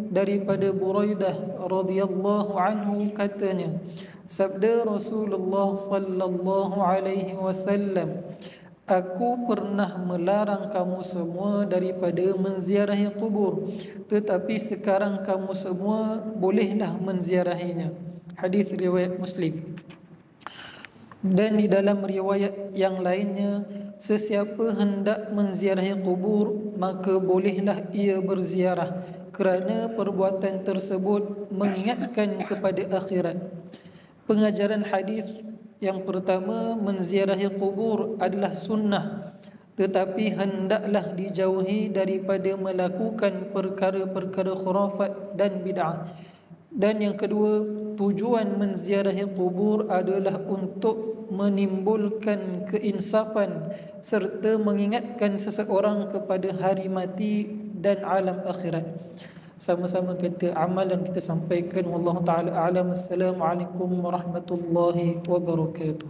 daripada Buraidah radhiyallahu anhu katanya, sabda Rasulullah sallallahu alaihi wasallam, aku pernah melarang kamu semua daripada menziarahi kubur, tetapi sekarang kamu semua bolehlah menziarahinya. Hadis riwayat Muslim. Dan di dalam riwayat yang lainnya, sesiapa hendak menziarahi kubur, maka bolehlah ia berziarah, kerana perbuatan tersebut mengingatkan kepada akhirat. Pengajaran hadis yang pertama, menziarahi kubur adalah sunnah, tetapi hendaklah dijauhi daripada melakukan perkara-perkara khurafat dan bid'ah. Dan yang kedua, tujuan menziarahi kubur adalah untuk menimbulkan keinsafan serta mengingatkan seseorang kepada hari mati dan alam akhirat. Sama-sama kita amal dan kita sampaikan. Wallahu ta'ala a'lam. Assalamualaikum warahmatullahi wabarakatuh.